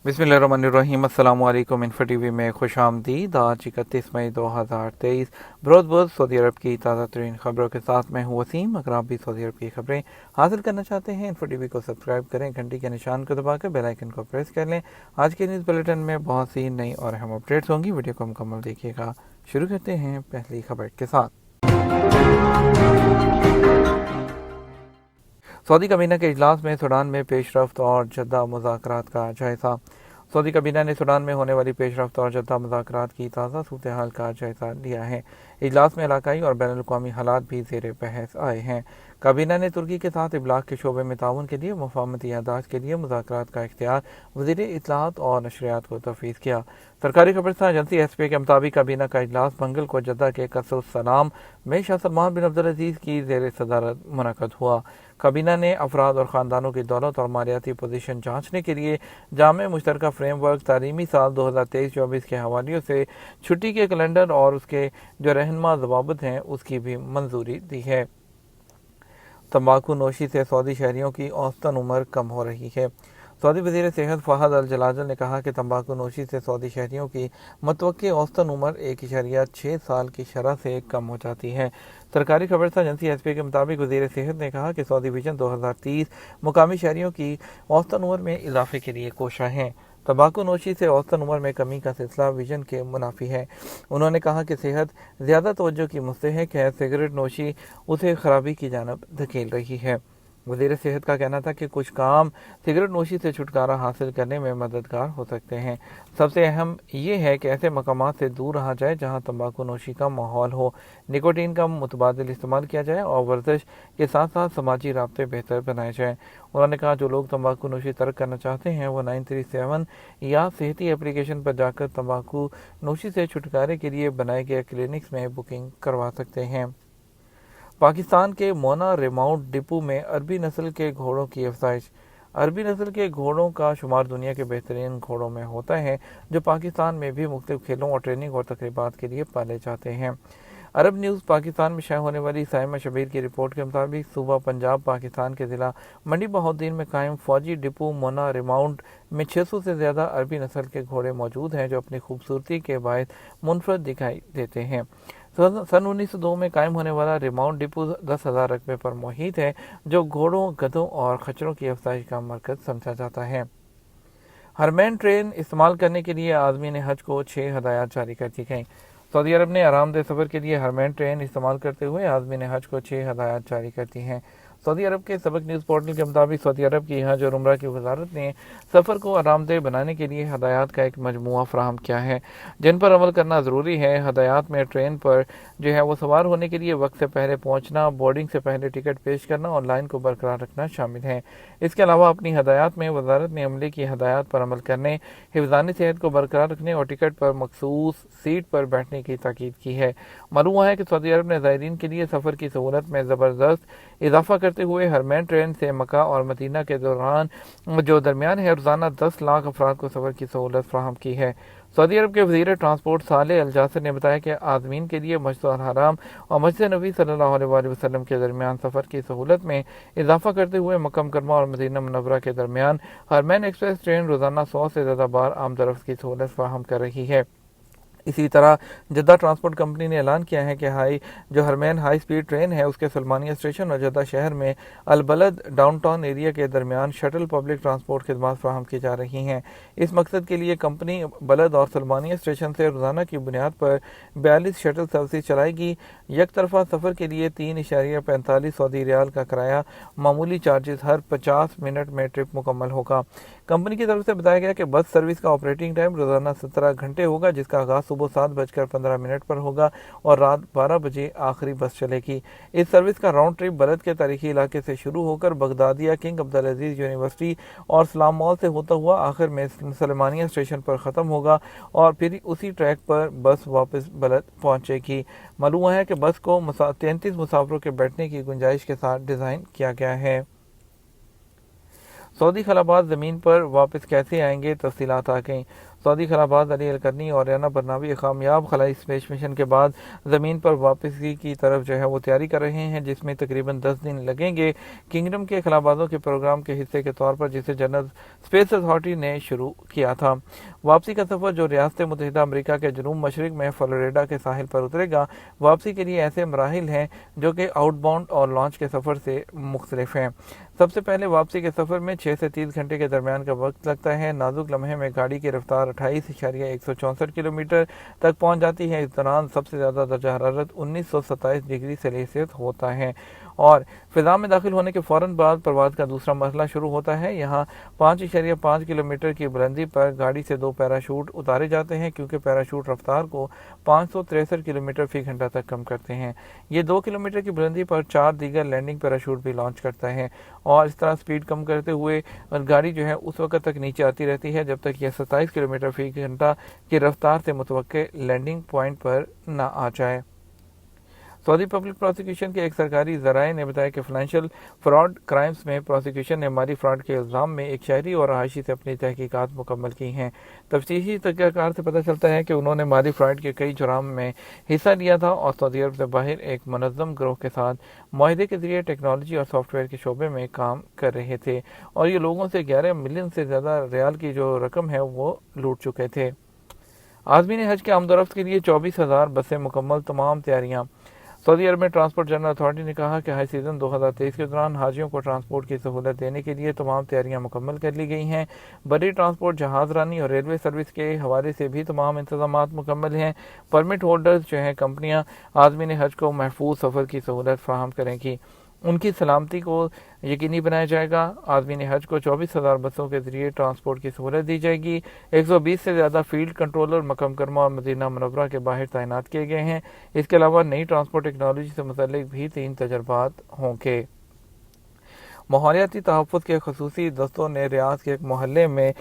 बिस्मिल्लाहिर्रहमानिर्रहीम। अस्सलाम वालेकुम। इन्फो टीवी में खुश आमदीद। आज 31 मई 2023 बरोज़ सऊदी अरब की ताज़ा तरीन खबरों के साथ मैं हूँ वसीम। अगर आप भी सऊदी अरब की खबरें हासिल करना चाहते हैं, इन्फो टीवी को सब्सक्राइब करें, घंटी के निशान को दबाकर बेल आइकन को प्रेस कर लें। आज के न्यूज़ बुलेटिन में बहुत सी नई और अहम अपडेट्स होंगी। वीडियो को मुकम्मल देखिएगा। शुरू करते हैं पहली खबर के साथ। सऊदी काबीना के इजलास में सूडान में पेशरफ्त और जद्दा मुज़ाकरात का जायज़ा। सऊदी काबीना ने सूडान में होने वाली पेशरफ्त और जद्दा मुज़ाकरात की ताज़ा सूरत हाल का जायज़ा लिया है। इजलास में इलाकाई और बैनुल अक़वामी हालात भी ज़ेर बहस आए हैं। काबीना ने तुर्की के साथ इब्लाग के शोबे में ताउन के लिए मुफाहमती यादाश्त के लिए मुज़ाकरात का इख्तियार वज़ीर इत्तलाआत और नशरियात को तफवीज़ किया। सरकारी खबरसां एजेंसी एसपी के मुताबिक काबीना का इजलास मंगल को जद्दा के कसरुस्सलाम में शाह सलमान बिन अब्दुल अज़ीज़ की ज़ेर सदारत मुनक़द हुआ। काबीना ने अफराद और ख़ानदानों की दौलत और मालियाती पोजीशन जांचने के लिए जामे मुश्तरका फ्रेमवर्क तालीमी साल 2023-24 के हवालियों से छुट्टी के कैलेंडर और उसके जो रहनुमा ज़वाबित हैं उसकी भी मंजूरी दी है। तंबाकू नोशी से सऊदी शहरियों की औसतन उम्र कम हो रही है। सऊदी वज़ीर सेहत फ़हद अल जलाजल ने कहा कि तंबाकू नोशी से सऊदी शहरियों की मतवक्की औसतन उम्र 1.6 साल की शरह से कम हो जाती है। सरकारी खबरसां एजेंसी एसपी के मुताबिक वज़ीर सेहत ने कहा कि सऊदी विजन 2030 मुकामी शहरियों की औसतन उम्र में इजाफे के लिए कोशा है। तंबाकू नोशी से औसतन उम्र में कमी का सिलसिला विजन के मुनाफी है। उन्होंने कहा कि सेहत ज़्यादा तवज्जो की मुस्तहिक है, सिगरेट नोशी उसे खराबी की जानब धकेल रही है। वज़ीर सेहत का कहना था कि कुछ काम सिगरेट नोशी से छुटकारा हासिल करने में मददगार हो सकते हैं। सबसे अहम ये है कि ऐसे मकामात से दूर रहा जाए जहां तंबाकू नोशी का माहौल हो, निकोटीन का मुतबादिल इस्तेमाल किया जाए और वर्जिश के साथ साथ समाजी राब्ते बेहतर बनाए जाएँ। उन्होंने कहा जो लोग तंबाकू नोशी तर्क करना चाहते हैं वो 937 या सेहती एप्लीकेशन पर जाकर तंबाकू नोशी से छुटकारे के लिए बनाए गए क्लिनिक्स में बुकिंग करवा सकते हैं। पाकिस्तान के मोना रिमाउंट डिपो में अरबी नस्ल के घोड़ों की अफजाइश। अरबी नस्ल के घोड़ों का शुमार दुनिया के बेहतरीन घोड़ों में होता है जो पाकिस्तान में भी मुख्तलिफ खेलों और ट्रेनिंग और तकरीबात के लिए पाले जाते हैं। अरब न्यूज़ पाकिस्तान में शाया होने वाली साइमा शबीर की रिपोर्ट के मुताबिक सूबा पंजाब पाकिस्तान के ज़िला मंडी बहाउद्दीन में कायम फौजी डिपो मोना रिमाउंट में 600 से ज़्यादा अरबी नस्ल के घोड़े मौजूद हैं जो अपनी खूबसूरती के बायस मुनफरद दिखाई देते हैं। सन 1902 में कायम होने वाला रिमाउंट डिपो 10,000 रकबे पर मुहित है जो घोड़ों, गधों और खच्चरों की अफजाइश का मरकज समझा जाता है। हरमैन ट्रेन इस्तेमाल करने के लिए आज़मीन हज को 6 हदायत जारी कर दी गई। सऊदी अरब ने आरामदेह सफ़र के लिए हरमैन ट्रेन इस्तेमाल करते हुए आज़मीन हज को 6 हदायत जारी कर दी हैं। सऊदी अरब के सबक न्यूज़ पोर्टल के मुताबिक सऊदी अरब की हज और उम्रा की वजारत ने सफ़र को आरामदेह बनाने के लिए हदायत का एक मजमूआ फराहम किया है जिन पर अमल करना ज़रूरी है। हदायत में ट्रेन पर जो है वो सवार होने के लिए वक्त से पहले पहुँचना, बोर्डिंग से पहले टिकट पेश करना और लाइन को बरकरार रखना शामिल है। इसके अलावा अपनी हदायत में वजारत ने अमले की हदायत पर अमल करने, हिफ्ज़ानी सेहत को बरकरार रखने और टिकट पर मखसूस सीट पर बैठने की ताकीद की है। मालूम हुआ है कि सऊदी अरब ने ज़ायरीन के लिए सफ़र की सहूलत में ज़बरदस्त इजाफा करते हुए हरमैन ट्रेन से मक्का और मदीना के दौरान जो दरमियान है रोज़ाना 10 लाख अफराद को सफ़र की सहूलत फराहम की है। सऊदी अरब के वज़ीर ट्रांसपोर्ट सालेह अल जासिर ने बताया कि आज़मीन के लिए मस्जिद अल हराम और मस्जिद नबी सल्लल्लाहु अलैहि वसल्लम के दरमियान सफ़र की सहूलत में इजाफा करते हुए मक्का मुकर्रमा और मदीना मुनव्वरा के दरमियान हरमैन एक्सप्रेस ट्रेन रोज़ाना 100 से ज़्यादा बार आमदरफ्त की सहूलत फराहम कर रही है। इसी तरह जद्दा ट्रांसपोर्ट कंपनी ने ऐलान किया है कि हरमैन हाई स्पीड ट्रेन है उसके सलमानिया स्टेशन और जद्दा शहर में अलबलद डाउनटाउन एरिया के दरमियान शटल पब्लिक ट्रांसपोर्ट खिदमत फराहम की जा रही हैं। इस मकसद के लिए कंपनी बलद और सलमानिया स्टेशन से रोज़ाना की बुनियाद पर 42 शटल सर्विस चलाएगी। एक तरफा सफ़र के लिए 3.45 सऊदी रियाल का किराया मामूली चार्जेस हर 50 मिनट में ट्रिप मुकम्मल होगा। कंपनी की तरफ से बताया गया कि बस सर्विस का ऑपरेटिंग टाइम रोज़ाना 17 घंटे होगा जिसका आगाज़ सुबह 7:15 पर होगा और रात 12 बजे आखिरी बस चलेगी। इस सर्विस का राउंड ट्रिप बलद के तारीखी इलाके से शुरू होकर बगदादिया किंग अब्दुल अजीज़ यूनिवर्सिटी और सलाम मॉल से होता हुआ आखिर में सलमानिया स्टेशन पर ख़त्म होगा और फिर उसी ट्रैक पर बस वापस बलद पहुंचेगी। मालूम है कि बस को 33 मुसाफिरों के बैठने की गुंजाइश के साथ डिज़ाइन किया गया है। سعودی خلاباز زمین پر واپس کیسے آئیں گے، تفصیلات آ گئیں۔ سعودی خلاباز علی القرنی اور ریانا برناوی کامیاب خلائی اسپیس مشن کے بعد زمین پر واپسی کی طرف وہ تیاری کر رہے ہیں، جس میں تقریباً 10 دن لگیں گے۔ کنگڈم کے خلابازوں کے پروگرام کے حصے کے طور پر جسے جنرل اسپیس اتھارٹی نے شروع کیا تھا، واپسی کا سفر جو ریاست متحدہ امریکہ کے جنوب مشرق میں فلوریڈا کے ساحل پر اترے گا، واپسی کے لیے ایسے مراحل ہیں جو کہ آؤٹ باؤنڈ اور لانچ کے سفر سے مختلف ہیں۔ سب سے پہلے واپسی کے سفر میں 6 سے 30 گھنٹے کے درمیان کا وقت لگتا ہے۔ نازک لمحے میں گاڑی کی رفتار 28.164 کلومیٹر تک پہنچ جاتی ہے۔ اس دوران سب سے زیادہ درجہ حرارت 1927 ڈگری سیلسیس ہوتا ہے اور فضا میں داخل ہونے کے فوراً بعد پرواز کا دوسرا مرحلہ شروع ہوتا ہے۔ یہاں 5.5 کلومیٹر کی بلندی پر گاڑی سے 2 پیراشوٹ اتارے جاتے ہیں، کیونکہ پیراشوٹ رفتار کو 563 کلومیٹر فی گھنٹہ تک کم کرتے ہیں۔ یہ 2 کلومیٹر کی بلندی پر 4 دیگر لینڈنگ پیراشوٹ بھی لانچ کرتا ہے اور اس طرح سپیڈ کم کرتے ہوئے گاڑی اس وقت تک نیچے آتی رہتی ہے جب تک یہ 27 کلومیٹر فی گھنٹہ کی رفتار سے متوقع لینڈنگ پوائنٹ پر نہ آ جائے۔ سعودی پبلک پروسیکیوشن کے ایک سرکاری ذرائع نے بتایا کہ فائنینشیل فراڈ کرائمز میں پروسیکیوشن نے مالی فراڈ کے الزام میں ایک شہری اور رہائشی سے اپنی تحقیقات مکمل کی ہیں۔ تفتیشی تحقیق کار سے پتہ چلتا ہے کہ انہوں نے مالی فراڈ کے کئی جرائم میں حصہ لیا تھا اور سعودی عرب سے باہر ایک منظم گروہ کے ساتھ معاہدے کے ذریعے ٹیکنالوجی اور سافٹ ویئر کے شعبے میں کام کر رہے تھے اور یہ لوگوں سے 11 ملین سے زیادہ ریال کی جو رقم ہے وہ لوٹ چکے تھے۔ عازمین حج کے آمد و رفت کے لیے 24,000 بسیں مکمل، تمام تیاریاں۔ سعودی عرب میں ٹرانسپورٹ جنرل اتھارٹی نے کہا کہ حج سیزن 2023 کے دوران حاجیوں کو ٹرانسپورٹ کی سہولت دینے کے لیے تمام تیاریاں مکمل کر لی گئی ہیں۔ بری ٹرانسپورٹ، جہاز رانی اور ریلوے سروس کے حوالے سے بھی تمام انتظامات مکمل ہیں۔ پرمٹ ہولڈرز کمپنیاں عازمین حج کو محفوظ سفر کی سہولت فراہم کریں گی، ان کی سلامتی کو یقینی بنایا جائے گا۔ عازمین حج کو 24,000 بسوں کے ذریعے ٹرانسپورٹ کی سہولت دی جائے گی۔ 120 سے زیادہ فیلڈ کنٹرولر مکہ مکرمہ اور مدینہ منورہ کے باہر تعینات کیے گئے ہیں۔ اس کے علاوہ نئی ٹرانسپورٹ ٹیکنالوجی سے متعلق بھی 3 تجربات ہوں گے۔ ماحولیاتی تحفظ کے خصوصی دستوں نے ریاض کے ایک محلے میں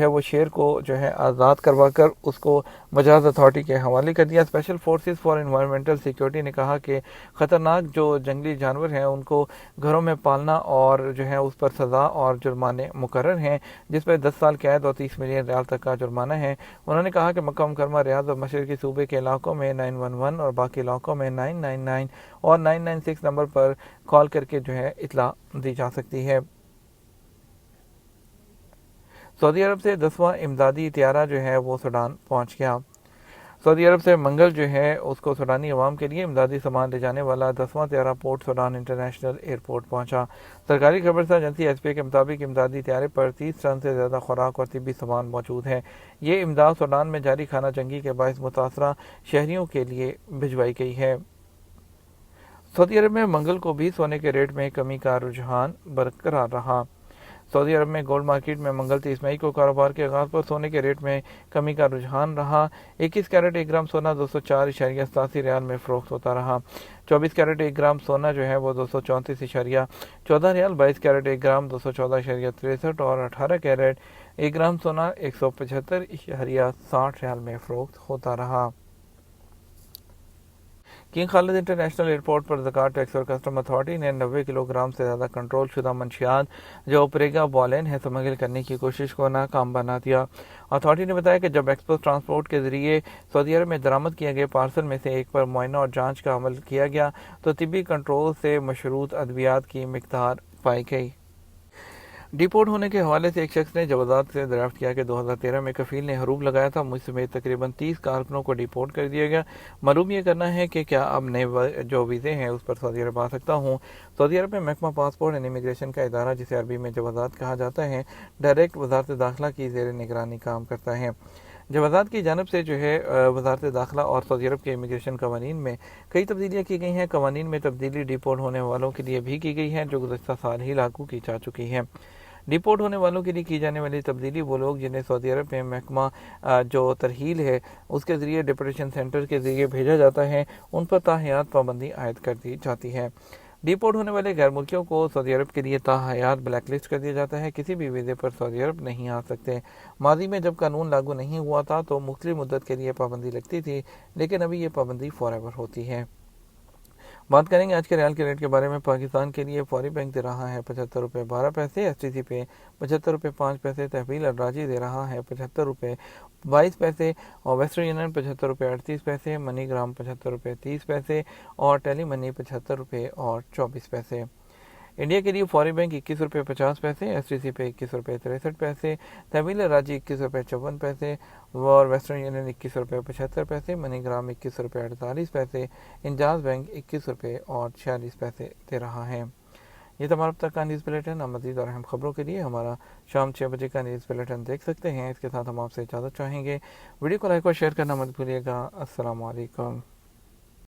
وہ شیر کو آزاد کروا کر اس کو مجاز اتھارٹی کے حوالے کر دیا۔ Special forces for environmental security نے کہا کہ خطرناک جو جنگلی جانور ہیں ان کو گھروں میں پالنا اور اس پر سزا اور جرمانے مقرر ہیں، جس پر 10 سال قید اور 30 ملین ریال تک کا جرمانہ ہے۔ انہوں نے کہا کہ مکہ مکرمہ، ریاض اور مشرقی صوبے کے علاقوں میں 911 اور باقی علاقوں میں 999 اور 996 نمبر پر کال کر کے اطلاع دی جا سکتی ہے۔ سعودی عرب سے 10واں امدادی طیارہ وہ سوڈان پہنچ گیا۔ سعودی عرب سے منگل اس کو سوڈانی عوام کے لیے امدادی سامان لے جانے والا 10واں طیارہ پورٹ سوڈان انٹرنیشنل ایئرپورٹ پہنچا۔ سرکاری خبرساز ایجنسی ایس پی اے کے مطابق امدادی طیارے پر 30 ٹن سے زیادہ خوراک اور طبی سامان موجود ہے۔ یہ امداد سوڈان میں جاری خانہ جنگی کے باعث متاثرہ شہریوں کے لیے بھجوائی گئی ہے۔ سعودی عرب میں منگل کو بھی سونے کے ریٹ میں کمی کا رجحان برقرار رہا۔ سعودی عرب میں گولڈ مارکیٹ میں منگل 30 مئی کو کاروبار کے آغاز پر سونے کے ریٹ میں کمی کا رجحان رہا۔ 21 کیرٹ 1 گرام سونا 204.87 ریال میں فروخت ہوتا رہا۔ 24 کیرٹ 1 گرام سونا وہ 234.14 ریال، 22 کیرٹ 1 گرام 214.63 اور 18 کیرٹ 1 گرام سونا 175.60 ریال میں فروخت ہوتا رہا۔ کنگ خالد انٹرنیشنل ایئرپورٹ پر زکوٰۃ ٹیکس اور کسٹم اتھارٹی نے 90 کلو گرام سے زیادہ کنٹرول شدہ منشیات جو پریگا بالین ہے اسمگل کرنے کی کوشش کو ناکام بنا دیا۔ اتھارٹی نے بتایا کہ جب ایکسپرس ٹرانسپورٹ کے ذریعے سعودی عرب میں درآمد کیے گئے پارسل میں سے ایک پر معائنہ اور جانچ کا عمل کیا گیا تو طبی کنٹرول سے مشروط ادویات کی مقدار پائی گئی۔ ڈیپورٹ ہونے کے حوالے سے ایک شخص نے جوازات سے دریافت کیا کہ 2013 میں کفیل نے حروب لگایا تھا، مجھ سمیت تقریباً 30 کارکنوں کو ڈیپورٹ کر دیا گیا۔ معلوم یہ کرنا ہے کہ کیا اب نئے جو ویزے ہیں اس پر سعودی عرب آ سکتا ہوں۔ سعودی عرب میں محکمہ پاسپورٹ اینڈ امیگریشن کا ادارہ، جسے عربی میں جوازات کہا جاتا ہے، ڈائریکٹ وزارت داخلہ کی زیر نگرانی کام کرتا ہے۔ جوازات کی جانب سے وزارت داخلہ اور سعودی عرب کے امیگریشن قوانین میں کئی تبدیلیاں کی گئی ہیں۔ قوانین میں تبدیلی ڈیپورٹ ہونے والوں کے لیے بھی کی گئی ہے جو گزشتہ سال ہی لاگو کی جا چکی ہے۔ ڈیپورٹ ہونے والوں کے لیے کی جانے والی تبدیلی وہ لوگ جنہیں سعودی عرب میں محکمہ جو ترحیل ہے اس کے ذریعے ڈپوٹیشن سینٹر کے ذریعے بھیجا جاتا ہے، ان پر تاحیات پابندی عائد کر دی جاتی ہے۔ ڈیپورٹ ہونے والے غیر ملکیوں کو سعودی عرب کے لیے تاحیات بلیک لسٹ کر دیا جاتا ہے، کسی بھی ویزے پر سعودی عرب نہیں آ سکتے۔ ماضی میں جب قانون لاگو نہیں ہوا تھا تو مختلف مدت کے لیے پابندی لگتی تھی، لیکن ابھی یہ پابندی فار ایور ہوتی ہے۔ बात करेंगे आज के रियाल के रेट के बारे में। पाकिस्तान के लिए फौरी बैंक दे रहा है 75 रुपये 12 पैसे, STC पे 75 रुपये 5 पैसे, तहवील अराजी दे रहा है 75 रुपये 22 पैसे और वेस्टर्न यूनियन 75 रुपये 38 पैसे, मनीग्राम 75 रुपये 30 पैसे और टेली मनी 75 रुपये और 24 पैसे। इंडिया के लिए फौरी बैंक 21 रुपये 50 पैसे, STC पे 21 रुपये 63 पैसे, तहवील राजी 21 रुपये 54 पैसे और वेस्टर्न यूनियन 21 रुपये 75 पैसे, मनीग्राम 21 रुपये 48 पैसे, इंजाज बैंक 21 रुपये और 46 पैसे दे रहा है। ये तो हमारा अब तक का न्यूज़ बुलेटिन। अब मज़ीद और अहम खबरों के लिए हमारा शाम 6 बजे का न्यूज़ बुलेटिन देख सकते हैं। इसके साथ हम आपसे इजाज़त चाहेंगे। वीडियो को लाइक और शेयर करना मत भूलिएगा। अस्सलाम वालेकुम।